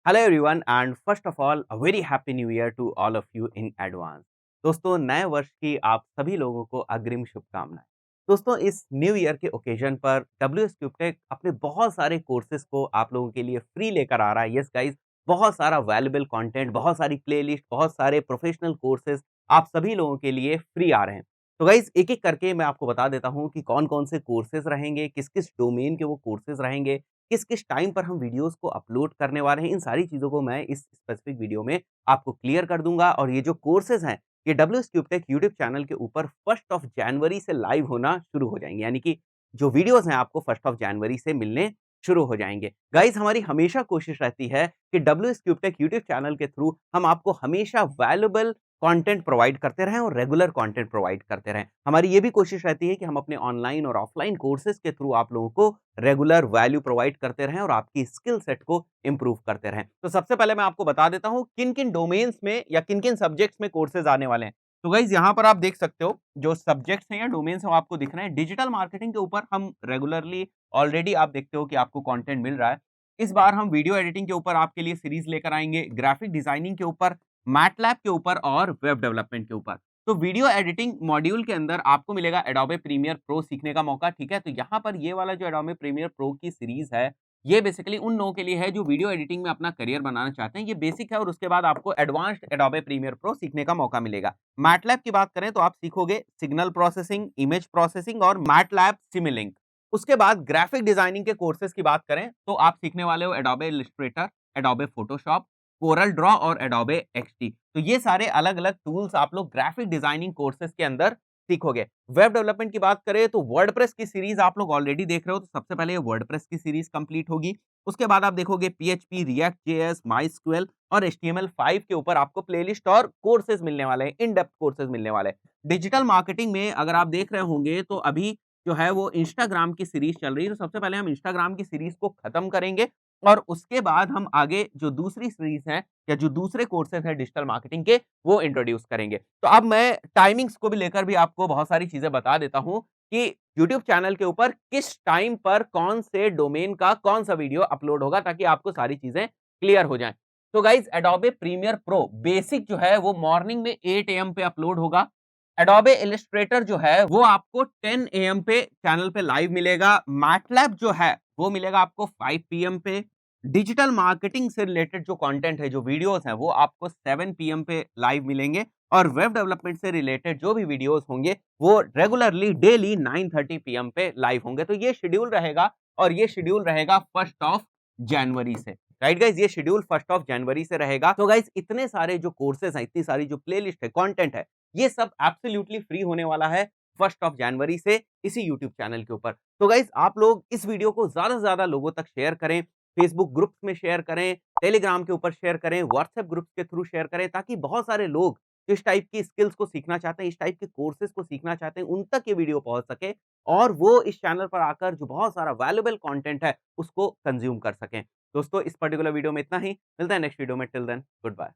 Hello everyone and first of all a very happy new year to all of you in advance. दोस्तों, नए वर्ष की आप सभी लोगों को अग्रिम शुभकामनाएं। दोस्तों, इस न्यू ईयर के ओकेजन पर WsCubeTech अपने बहुत सारे कोर्सेज को आप लोगों के लिए फ्री लेकर आ रहा है। यस गाइस, बहुत सारा वैल्यूएबल कंटेंट, बहुत सारी प्लेलिस्ट, बहुत सारे प्रोफेशनल कोर्सेज आप सभी लोगों के लिए फ्री आ रहे हैं। तो गाइस, एक-एक करके मैं आपको बता देता हूँ कि कौन-कौन से कोर्सेज रहेंगे, किस-किस डोमेन के वो कोर्सेज रहेंगे, किस-किस टाइम पर हम वीडियोज़ को अपलोड करने वाले हैं, इन सारी चीज़ों को मैं इस स्पेसिफिक वीडियो में आपको क्लियर कर दूँगा। और ये जो कोर्सेज़ हैं, ये WsCubeTech यूट्यूब चैनल के ऊपर 1st ऑफ जनवरी से लाइव होना शुरू हो जाएँगे। यानी कि जो वीडियोज़ हैं आपको 1st ऑफ जनवरी से मिलने शुरू हो जाएँगे। गाइज़, हमारी हमेशा कोशिश रहती है कि WsCubeTech यूट्यूब चैनल के थ्रू हम आपको हमेशा वैल्युएबल कंटेंट प्रोवाइड करते रहें और रेगुलर कंटेंट प्रोवाइड करते रहें। हमारी ये भी कोशिश रहती है कि हम अपने ऑनलाइन और ऑफलाइन कोर्सेज़ के थ्रू आप लोगों को रेगुलर वैल्यू प्रोवाइड करते रहें और आपकी स्किल सेट को इम्प्रूव करते रहें। तो सबसे पहले मैं आपको बता देता हूँ किन-किन डोमेन्स में या किन-किन सब्जेक्ट्स में कोर्सेज़ आने वाले हैं। तो गाइज़, यहाँ पर आप देख सकते हो जो सब्जेक्ट्स हैं या डोमेन्स हैं वो आपको दिख रहे हैं। डिजिटल मार्केटिंग के ऊपर हम रेगुलरली ऑलरेडी आप देखते हो कि आपको कंटेंट मिल रहा है। इस बार हम वीडियो एडिटिंग के ऊपर आपके लिए सीरीज़ लेकर आएँगे, ग्राफिक डिजाइनिंग के ऊपर, मैटलैब के ऊपर और वेब डेवलपमेंट के ऊपर। तो वीडियो एडिटिंग मॉड्यूल के अंदर आपको मिलेगा एडोबे प्रीमियर प्रो सीखने का मौका, ठीक है? तो यहाँ पर ये वाला जो एडोबे प्रीमियर प्रो की सीरीज़ है, ये बेसिकली उन लोगों के लिए है जो वीडियो एडिटिंग में अपना करियर बनाना चाहते हैं। ये बेसिक है और उसके बाद आपको एडवांस्ड एडोबे प्रीमियर प्रो सीखने का मौका मिलेगा। मैटलैब की बात करें तो आप सीखोगे सिग्नल प्रोसेसिंग, इमेज प्रोसेसिंग और मैटलैब सिमुलिंक। उसके बाद ग्राफिक डिजाइनिंग के कोर्सेज़ की बात करें तो आप सीखने वाले हो Adobe Illustrator, Adobe Photoshop, Corel Draw और एडोबे एक्सडी। तो ये सारे अलग-अलग टूल्स आप लोग ग्राफिक डिजाइनिंग कोर्सेज के अंदर सीखोगे। वेब डेवलपमेंट की बात करें तो वर्डप्रेस की सीरीज आप लोग ऑलरेडी देख रहे हो, तो सबसे पहले ये वर्डप्रेस की सीरीज कंप्लीट होगी। उसके बाद आप देखोगे पीएचपी, रिएक्ट जेएस, माइस्क्यूएल और HTML5 के ऊपर आपको प्लेलिस्ट और कोर्सेज मिलने वाले हैं, इन डेप्थ कोर्सेज मिलने वाले हैं। डिजिटल मार्केटिंग में अगर आप देख रहे होंगे तो अभी जो है वो इंस्टाग्राम की सीरीज चल रही है, तो सबसे पहले हम इंस्टाग्राम की सीरीज को खत्म करेंगे और उसके बाद हम आगे जो दूसरी सीरीज है या जो दूसरे कोर्सेज हैं डिजिटल मार्केटिंग के, वो इंट्रोड्यूस करेंगे। तो अब मैं टाइमिंग्स को भी लेकर भी आपको बहुत सारी चीजें बता देता हूं कि यूट्यूब चैनल के ऊपर किस टाइम पर कौन से डोमेन का कौन सा वीडियो अपलोड होगा, ताकि आपको सारी चीजें क्लियर हो जाएं। तो guys, Adobe Premiere Pro basic जो है वो मॉर्निंग में 8 AM पे अपलोड होगा। एडोबे इलस्ट्रेटर जो है वो आपको 10 AM पे चैनल पे लाइव मिलेगा। मैटलैब जो है वो मिलेगा आपको 5 PM पे। डिजिटल मार्केटिंग से रिलेटेड जो कंटेंट है, जो वीडियोस हैं, वो आपको 7 PM पे लाइव मिलेंगे और वेब डेवलपमेंट से रिलेटेड जो भी वीडियोस होंगे, वो रेगुलरली डेली 9:30 PM पे लाइव होंगे। तो ये शेड्यूल रहेगा और ये शेड्यूल रहेगा 1st ऑफ जनवरी से। राइट गाइस, ये शेड्यूल 1st ऑफ जनवरी से रहेगा। तो गाइस, इतने सारे जो कोर्सेज हैं, इतनी सारी जो प्लेलिस्ट है, कंटेंट है, ये सब एब्सोल्युटली फ्री होने वाला है 1st ऑफ जनवरी से इसी यूट्यूब चैनल के ऊपर। तो गाइस, आप लोग इस वीडियो को ज्यादा से ज्यादा लोगों तक शेयर करें, फेसबुक ग्रुप्स में शेयर करें, टेलीग्राम के ऊपर शेयर करें, व्हाट्सएप ग्रुप्स के थ्रू शेयर करें, ताकि बहुत सारे लोग जो इस टाइप की स्किल्स को सीखना चाहते हैं, इस टाइप के कोर्सेज को सीखना चाहते हैं, उन तक ये वीडियो पहुंच सके और वो इस चैनल पर आकर जो बहुत सारा वैल्यूएबल कंटेंट है उसको कंज्यूम कर सकें। दोस्तों, इस पर्टिकुलर वीडियो में इतना ही। मिलता है नेक्स्ट वीडियो में। Till then, good bye.